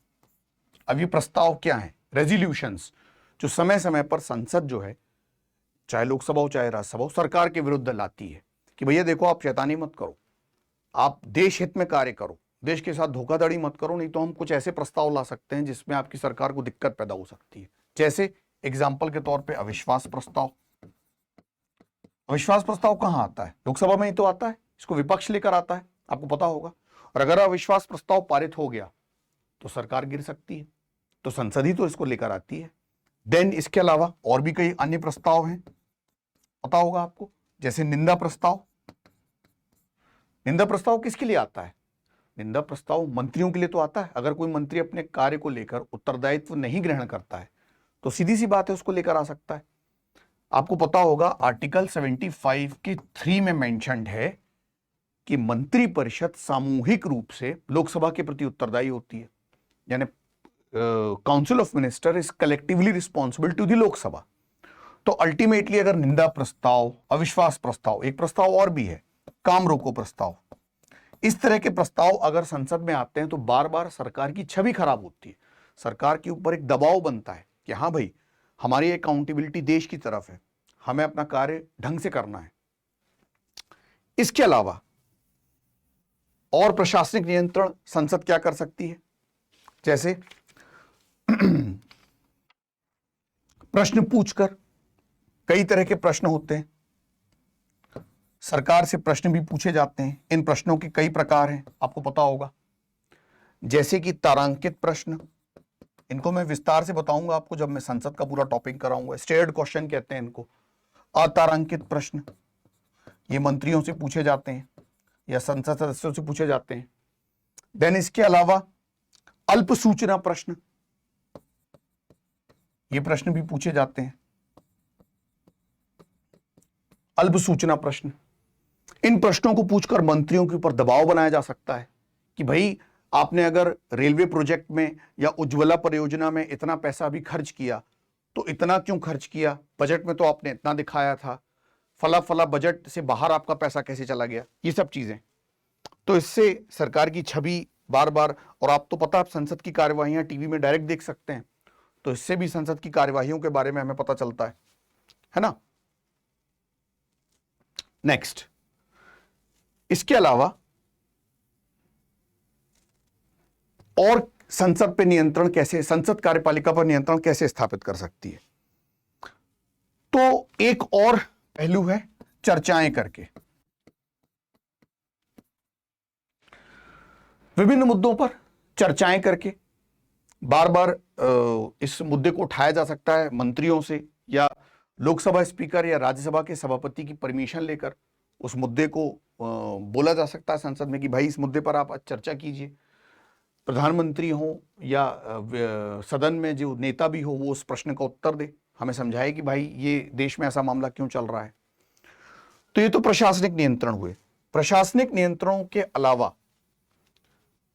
अब ये प्रस्ताव क्या है? रेजोल्यूशंस, जो समय समय पर संसद जो है, चाहे लोकसभा हो चाहे राज्यसभा हो, सरकार के विरुद्ध लाती है कि भैया देखो आप शैतानी मत करो, आप देश हित में कार्य करो, देश के साथ धोखाधड़ी मत करो, नहीं तो हम कुछ ऐसे प्रस्ताव ला सकते हैं जिसमें आपकी सरकार को दिक्कत पैदा हो सकती है। जैसे एग्जाम्पल के तौर पर अविश्वास प्रस्ताव। अविश्वास प्रस्ताव कहां आता है? लोकसभा में ही तो आता है, इसको विपक्ष लेकर आता है, आपको पता होगा। और अगर अविश्वास प्रस्ताव पारित हो गया तो सरकार गिर सकती है, तो संसद ही तो इसको लेकर आती है। देन इसके अलावा और भी कई अन्य प्रस्ताव हैं, पता होगा आपको, जैसे निंदा प्रस्ताव। निंदा प्रस्ताव किसके लिए आता है? निंदा प्रस्ताव मंत्रियों के लिए तो आता है। अगर कोई मंत्री अपने कार्य को लेकर उत्तरदायित्व नहीं ग्रहण करता है तो सीधी सी बात है उसको लेकर आ सकता है। आपको पता होगा आर्टिकल 75 के 3 में मेंशन्ड है कि मंत्रिपरिषद सामूहिक रूप से लोकसभा के प्रति उत्तरदायी होती है, यानी council of minister is collectively responsible to the Lok Sabha. तो अल्टीमेटली अगर निंदा प्रस्ताव, अविश्वास प्रस्ताव, एक प्रस्ताव और भी है काम रोको प्रस्ताव, इस तरह के प्रस्ताव अगर संसद में आते हैं तो बार बार सरकार की छवि खराब होती है, सरकार के ऊपर एक दबाव बनता है कि हाँ भाई हमारी अकाउंटेबिलिटी देश की तरफ है, हमें अपना कार्य ढंग से करना है। इसके अलावा और प्रशासनिक नियंत्रण संसद क्या कर सकती है? जैसे प्रश्न पूछकर, कई तरह के प्रश्न होते हैं, सरकार से प्रश्न भी पूछे जाते हैं। इन प्रश्नों के कई प्रकार हैं, आपको पता होगा, जैसे कि तारांकित प्रश्न। इनको मैं विस्तार से बताऊंगा आपको जब मैं संसद का पूरा टॉपिक कराऊंगा। स्टेयर्ड क्वेश्चन कहते हैं इनको। अतारांकित प्रश्न ये मंत्रियों से पूछे जाते हैं या संसद सदस्यों से पूछे जाते हैं। देन इसके अलावा अल्प सूचना प्रश्न, ये प्रश्न भी पूछे जाते हैं। अल्प सूचना प्रश्न, इन प्रश्नों को पूछकर मंत्रियों के ऊपर दबाव बनाया जा सकता है कि भाई आपने अगर रेलवे प्रोजेक्ट में या उज्ज्वला परियोजना में इतना पैसा भी खर्च किया तो इतना क्यों खर्च किया? बजट में तो आपने इतना दिखाया था, फला फला बजट से बाहर आपका पैसा कैसे चला गया? ये सब चीजें। तो इससे सरकार की छवि बार बार, और आप तो पता, आप संसद की कार्यवाहियां टीवी में डायरेक्ट देख सकते हैं, तो इससे भी संसद की कार्यवाहियों के बारे में हमें पता चलता है ना। नेक्स्ट, इसके अलावा और संसद पे नियंत्रण कैसे, संसद कार्यपालिका पर नियंत्रण कैसे स्थापित कर सकती है? तो एक और पहलू है चर्चाएं करके। विभिन्न मुद्दों पर चर्चाएं करके बार बार इस मुद्दे को उठाया जा सकता है मंत्रियों से, या लोकसभा स्पीकर या राज्यसभा के सभापति की परमिशन लेकर उस मुद्दे को बोला जा सकता है संसद में कि भाई इस मुद्दे पर आप चर्चा कीजिए। प्रधानमंत्री हो या सदन में जो नेता भी हो वो उस प्रश्न का उत्तर दे, हमें समझाए कि भाई ये देश में ऐसा मामला क्यों चल रहा है। तो ये तो प्रशासनिक नियंत्रण हुए। प्रशासनिक नियंत्रणों के अलावा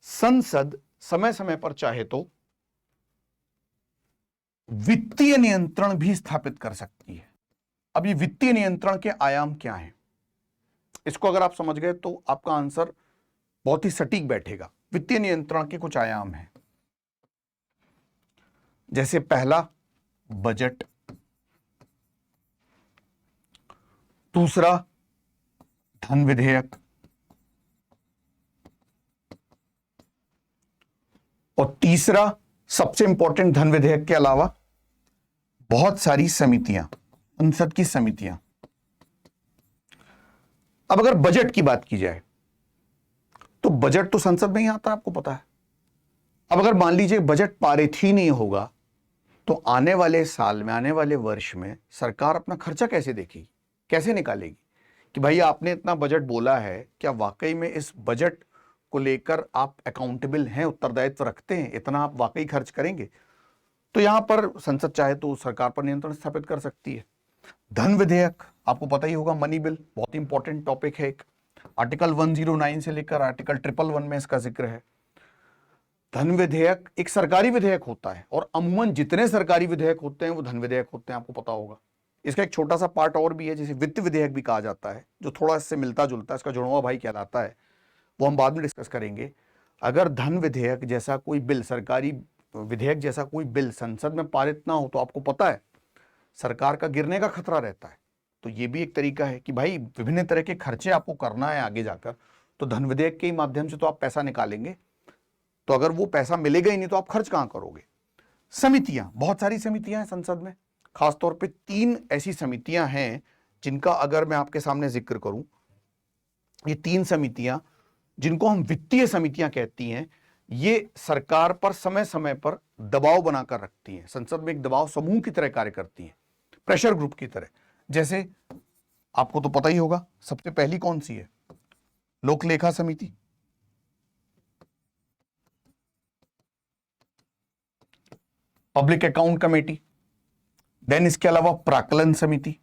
संसद समय समय पर चाहे तो वित्तीय नियंत्रण भी स्थापित कर सकती है। अब ये वित्तीय नियंत्रण के आयाम क्या हैं, इसको अगर आप समझ गए तो आपका आंसर बहुत ही सटीक बैठेगा। वित्तीय नियंत्रण के कुछ आयाम हैं, जैसे पहला बजट, दूसरा धन विधेयक, और तीसरा सबसे इंपॉर्टेंट धन विधेयक के अलावा बहुत सारी समितियां, संसद की समितियां। अब अगर बजट की बात की जाए बजट तो संसद में ही आता है, आपको पता है। अब अगर मान लीजिए बजट पारित ही नहीं होगा तो आने वाले साल में, आने वाले वर्ष में सरकार अपना खर्चा कैसे देखेगी, कैसे निकालेगी कि भाई आपने इतना बजट बोला है, क्या वाकई में इस बजट को लेकर आप अकाउंटेबल हैं, उत्तरदायित्व रखते हैं, इतना आप वाकई खर्च करेंगे? तो यहां पर संसद चाहे तो सरकार पर नियंत्रण स्थापित कर सकती है। धन विधेयक आपको पता ही होगा, मनी बिल बहुत इंपॉर्टेंट टॉपिक है। एक आर्टिकल 109 से लेकर आर्टिकल 111 में इसका जिक्र है। धन विधेयक एक सरकारी विधेयक होता है और अमूमन जितने सरकारी विधेयक होते हैं वो धन विधेयक होते हैं, आपको पता होगा। इसका एक छोटा सा पार्ट और भी है जिसे वित्त विधेयक भी कहा जाता है, जो थोड़ा इससे मिलता जुलता है, इसका जुड़वा भाई कहलाता है, वो हम बाद में डिस्कस करेंगे। अगर धन विधेयक जैसा कोई बिल, सरकारी विधेयक जैसा कोई बिल संसद में पारित ना हो तो आपको पता है सरकार का गिरने का खतरा रहता है। तो ये भी एक तरीका है कि भाई विभिन्न तरह के खर्चे आपको करना है आगे जाकर, तो धन विधेयक के ही माध्यम से तो आप पैसा निकालेंगे। तो अगर वो पैसा मिलेगा ही नहीं तो आप खर्च कहां करोगे? समितियां, बहुत सारी समितियां हैं संसद में, खासतौर पे 3 ऐसी समितियां हैं जिनका अगर मैं आपके सामने जिक्र करूं, ये 3 समितियां जिनको हम वित्तीय समितियां कहती हैं, ये सरकार पर समय समय पर दबाव बनाकर रखती हैं, संसद में एक दबाव समूह की तरह कार्य करती हैं, प्रेशर ग्रुप की तरह। जैसे आपको तो पता ही होगा, सबसे पहली कौन सी है? लोक लेखा समिति, पब्लिक अकाउंट कमेटी, देन इसके अलावा प्राक्कलन समिति,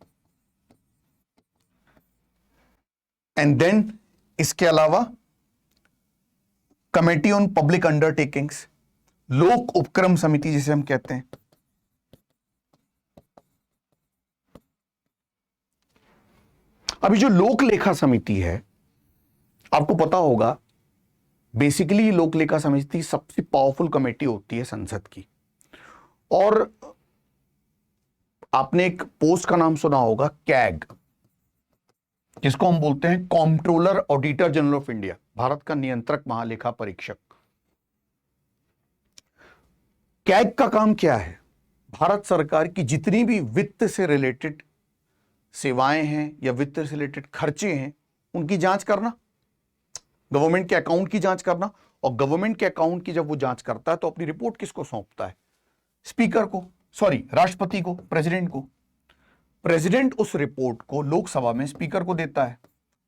एंड देन इसके अलावा कमेटी ऑन पब्लिक अंडरटेकिंग्स, लोक उपक्रम समिति जिसे हम कहते हैं। अभी जो लोक लेखा समिति है, आपको पता होगा बेसिकली लोक लेखा समिति सबसे पावरफुल कमेटी होती है संसद की, और आपने एक पोस्ट का नाम सुना होगा कैग, जिसको हम बोलते हैं comptroller auditor general of India, Bharat का नियंत्रक महालेखा परीक्षक। कैग का काम क्या है? भारत सरकार की जितनी भी वित्त से रिलेटेड सेवाएं हैं या वित्त से रिलेटेड खर्चे हैं उनकी जांच करना, गवर्नमेंट के अकाउंट की जांच करना। और गवर्नमेंट के अकाउंट की जब वो जांच करता है तो अपनी रिपोर्ट किसको सौंपता है? स्पीकर को, सॉरी राष्ट्रपति को, प्रेसिडेंट को। प्रेसिडेंट उस रिपोर्ट को लोकसभा में स्पीकर को देता है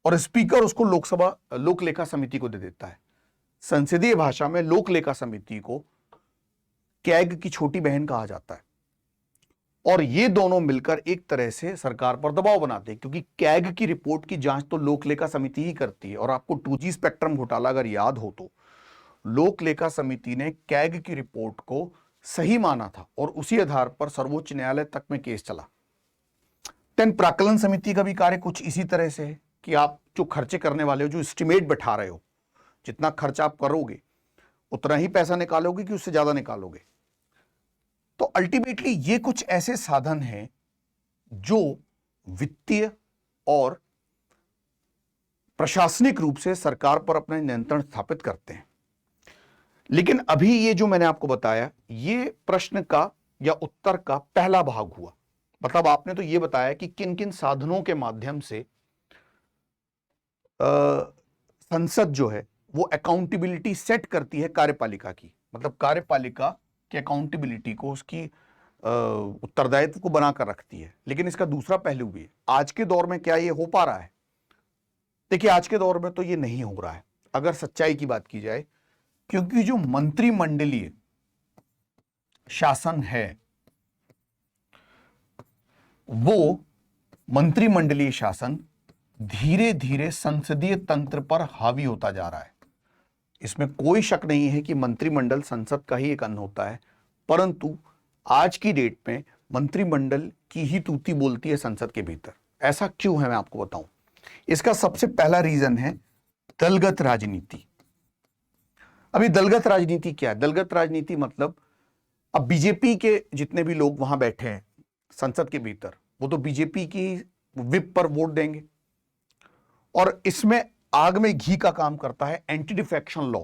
और स्पीकर उसको लोकसभा लोक लेखा समिति को दे देता है। संसदीय भाषा में लोक लेखा समिति को कैग की छोटी बहन कहा जाता है। और ये दोनों मिलकर एक तरह से सरकार पर दबाव बनाते हैं, क्योंकि कैग की रिपोर्ट की जांच तो लोक लेखा समिति ही करती है। और आपको 2G स्पेक्ट्रम घोटाला अगर याद हो तो लोक लेखा समिति ने कैग की रिपोर्ट को सही माना था और उसी आधार पर सर्वोच्च न्यायालय तक में केस चला। देन प्राक्कलन समिति का भी कार्य कुछ इसी तरह से है कि आप जो खर्चे करने वाले हो, जो एस्टिमेट बैठा रहे हो, जितना खर्च आप करोगे उतना ही पैसा निकालोगे कि उससे ज्यादा निकालोगे। तो अल्टीमेटली ये कुछ ऐसे साधन हैं जो वित्तीय और प्रशासनिक रूप से सरकार पर अपना नियंत्रण स्थापित करते हैं। लेकिन अभी ये जो मैंने आपको बताया, ये प्रश्न का या उत्तर का पहला भाग हुआ। मतलब आपने तो ये बताया कि किन किन साधनों के माध्यम से संसद जो है वो अकाउंटेबिलिटी सेट करती है कार्यपालिका की, मतलब कार्यपालिका की अकाउंटेबिलिटी को, उसकी उत्तरदायित्व को बनाकर रखती है। लेकिन इसका दूसरा पहलू भी है। आज के दौर में क्या ये हो पा रहा है? देखिए, आज के दौर में तो ये नहीं हो रहा है अगर सच्चाई की बात की जाए, क्योंकि जो मंत्रिमंडलीय शासन है वो मंत्रिमंडलीय शासन धीरे धीरे संसदीय तंत्र पर हावी होता जा रहा है। इसमें कोई शक नहीं है कि मंत्रिमंडल संसद का ही एक अंग होता है, परंतु आज की डेट में मंत्रिमंडल की ही तूती बोलती है संसद के भीतर। ऐसा क्यों है मैं आपको बताऊं। इसका सबसे पहला रीजन है दलगत राजनीति। अभी दलगत राजनीति क्या है? दलगत राजनीति मतलब अब बीजेपी के जितने भी लोग वहां बैठे हैं संसद के भीतर, वो तो बीजेपी की विप पर वोट देंगे। और इसमें आग में घी का काम करता है एंटी डिफेक्शन लॉ,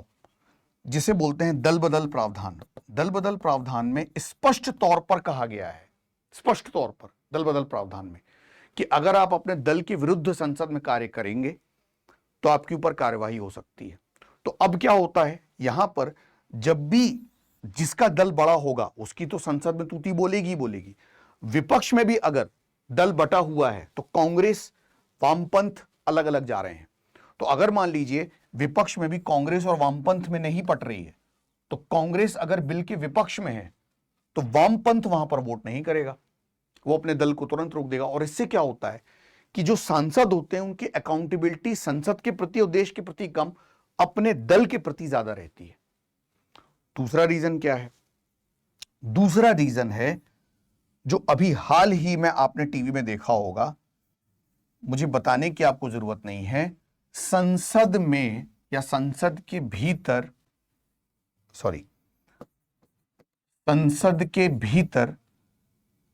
जिसे बोलते हैं दल बदल प्रावधान। दल बदल प्रावधान में स्पष्ट तौर पर कहा गया है, स्पष्ट तौर पर दल बदल प्रावधान में, कि अगर आप अपने दल के विरुद्ध संसद में कार्य करेंगे तो आपके ऊपर कार्यवाही हो सकती है। तो अब क्या होता है यहां पर, जब भी जिसका दल बड़ा होगा उसकी तो संसद में तूती बोलेगी ही बोलेगी। विपक्ष में भी अगर दल बटा हुआ है तो कांग्रेस वामपंथ अलग अलग जा रहे हैं। तो अगर मान लीजिए विपक्ष में भी कांग्रेस और वामपंथ में नहीं पट रही है, तो कांग्रेस अगर बिल के विपक्ष में है तो वामपंथ वहां पर वोट नहीं करेगा, वो अपने दल को तुरंत रोक देगा। और इससे क्या होता है कि जो सांसद होते हैं उनकी अकाउंटेबिलिटी संसद के प्रति और देश के प्रति कम, अपने दल के प्रति ज्यादा रहती है। दूसरा रीजन क्या है? दूसरा रीजन है जो अभी हाल ही में आपने टीवी में देखा होगा, मुझे बताने की आपको जरूरत नहीं है, संसद में या संसद के भीतर, संसद के भीतर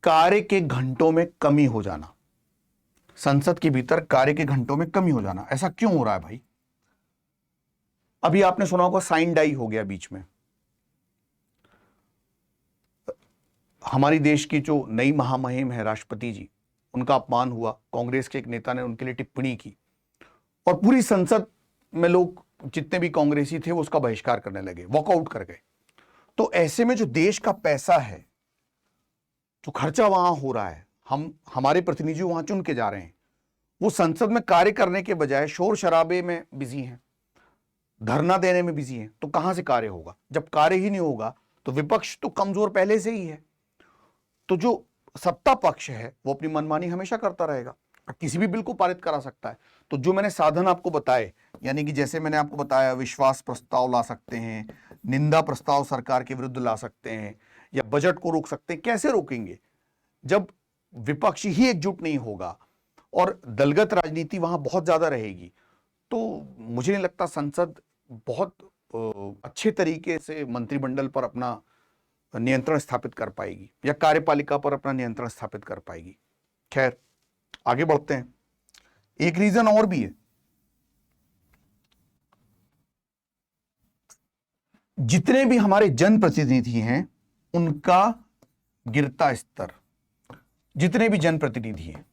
कार्य के घंटों में कमी हो जाना। संसद के भीतर कार्य के घंटों में कमी हो जाना, ऐसा क्यों हो रहा है भाई? अभी आपने सुना होगा साइन डाई हो गया बीच में। हमारी देश की जो नई महामहिम है राष्ट्रपति जी, उनका अपमान हुआ, कांग्रेस के एक नेता ने उनके लिए टिप्पणी की और पूरी संसद में लोग जितने भी कांग्रेसी थे वो उसका बहिष्कार करने लगे, वॉकआउट कर गए। तो ऐसे में जो देश का पैसा है, जो खर्चा वहां हो रहा है, हमारे प्रतिनिधि वहां चुन के जा रहे हैं, वो संसद में कार्य करने के बजाय शोर शराबे में बिजी हैं, धरना देने में बिजी हैं। तो कहां से कार्य होगा? जब कार्य ही नहीं होगा तो विपक्ष तो कमजोर पहले से ही है, तो जो सत्ता पक्ष है वो अपनी मनमानी हमेशा करता रहेगा और किसी भी बिल को पारित करा सकता है। तो जो मैंने साधन आपको बताए, यानी कि जैसे मैंने आपको बताया विश्वास प्रस्ताव ला सकते हैं, निंदा प्रस्ताव सरकार के विरुद्ध ला सकते हैं, या बजट को रोक सकते हैं। कैसे रोकेंगे? जब विपक्ष ही एकजुट नहीं होगा और दलगत राजनीति वहां बहुत ज्यादा रहेगी, तो मुझे नहीं लगता संसद बहुत अच्छे तरीके से मंत्रिमंडल पर अपना नियंत्रण स्थापित कर पाएगी या कार्यपालिका पर अपना नियंत्रण स्थापित कर पाएगी। खैर, आगे बढ़ते हैं। एक रीजन और भी है, जितने भी हमारे जनप्रतिनिधि हैं उनका गिरता स्तर, जितने भी जनप्रतिनिधि हैं,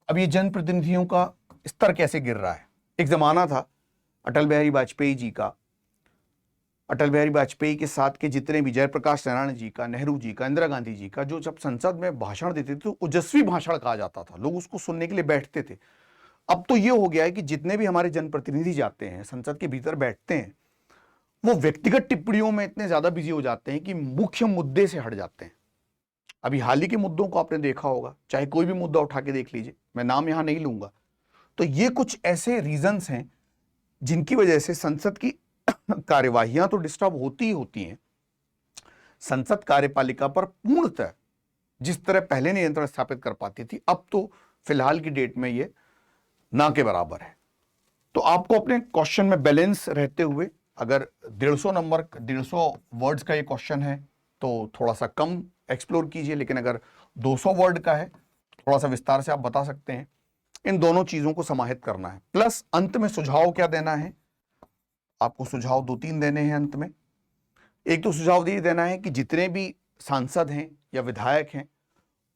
अब ये जनप्रतिनिधियों का स्तर कैसे गिर रहा है? एक जमाना था अटल बिहारी वाजपेयी जी का, अटल बिहारी वाजपेयी के साथ के जितने भी, जयप्रकाश नारायण जी का, नेहरू जी का, इंदिरा गांधी जी का, जो जब संसद में भाषण देते थे तो ओजस्वी भाषण कहा जाता था, लोग उसको सुनने के लिए बैठते थे। अब तो ये हो गया है कि जितने भी हमारे जनप्रतिनिधि जाते हैं संसद के भीतर बैठते हैं, वो व्यक्तिगत टिप्पणियों में इतने ज्यादा बिजी हो जाते हैं कि मुख्य मुद्दे से हट जाते हैं। अभी हाल ही के मुद्दों को आपने देखा होगा, चाहे कोई भी मुद्दा उठा के देख लीजिए, मैं नाम यहां नहीं लूंगा। तो ये कुछ ऐसे रीजंस हैं जिनकी वजह से संसद की कार्यवाहियां तो डिस्टर्ब होती ही होती हैं। संसद कार्यपालिका पर पूर्णतः जिस तरह पहले नियंत्रण स्थापित कर पाती थी, अब तो फिलहाल की डेट में ये ना के बराबर है। तो आपको अपने क्वेश्चन में बैलेंस रहते हुए, अगर 150 वर्ड्स का ये क्वेश्चन है तो थोड़ा सा कम एक्सप्लोर कीजिए, लेकिन अगर 200 वर्ड का है थोड़ा सा विस्तार से आप बता सकते हैं। इन दोनों चीजों को समाहित करना है, प्लस अंत में सुझाव क्या देना है। आपको सुझाव 2-3 देने हैं अंत में। एक तो सुझाव ये देना है कि जितने भी सांसद हैं या विधायक हैं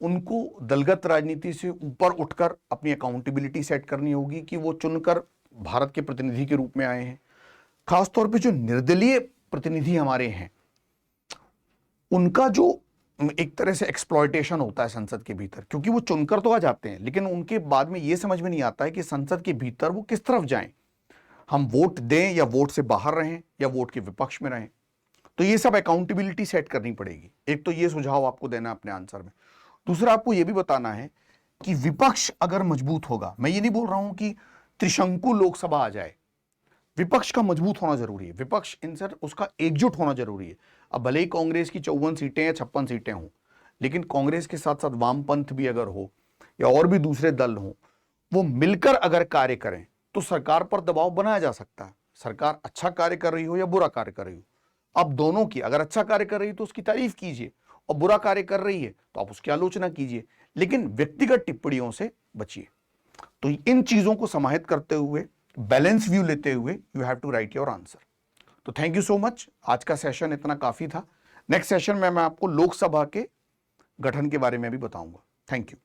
उनको दलगत राजनीति से ऊपर उठकर अपनी अकाउंटेबिलिटी सेट करनी होगी कि वो चुनकर भारत के प्रतिनिधि के रूप में आए हैं। खासतौर पे जो निर्दलीय प्रतिनिधि हमारे हैं उनका जो एक तरह से एक्सप्लॉयटेशन होता है संसद के भीतर, क्योंकि वो चुनकर तो आ जाते हैं लेकिन उनके बाद में ये समझ में नहीं आता है कि संसद के भीतर वो किस तरफ जाएं, हम वोट दें या वोट से बाहर रहें या वोट के विपक्ष में रहें। तो ये सब अकाउंटेबिलिटी सेट करनी पड़ेगी। एक तो ये सुझाव आपको देना अपने आंसर में। दूसरा, आपको ये भी बताना है कि विपक्ष अगर मजबूत होगा, मैं ये नहीं बोल रहा हूं कि त्रिशंकु लोकसभा आ जाए, विपक्ष का मजबूत होना जरूरी है, विपक्ष इनसर उसका एकजुट होना जरूरी है। अब भले ही कांग्रेस की 54 सीटें या 56 सीटें हों, लेकिन कांग्रेस के साथ साथ वामपंथ भी अगर हो या और भी दूसरे दल हों, वो मिलकर अगर कार्य करें तो सरकार पर दबाव बनाया जा सकता है। सरकार अच्छा कार्य कर रही हो या बुरा कार्य कर रही हो, अब दोनों की, अगर अच्छा कार्य कर रही है तो उसकी तारीफ कीजिए और बुरा कार्य कर रही है तो आप उसकी आलोचना कीजिए, लेकिन व्यक्तिगत टिप्पणियों से बचिए। तो इन चीजों को समाहित करते हुए, बैलेंस व्यू लेते हुए you have to write your answer. तो थैंक यू सो मच। आज का सेशन इतना काफी था। नेक्स्ट सेशन में मैं आपको लोकसभा के गठन के बारे में भी बताऊंगा। Thank you.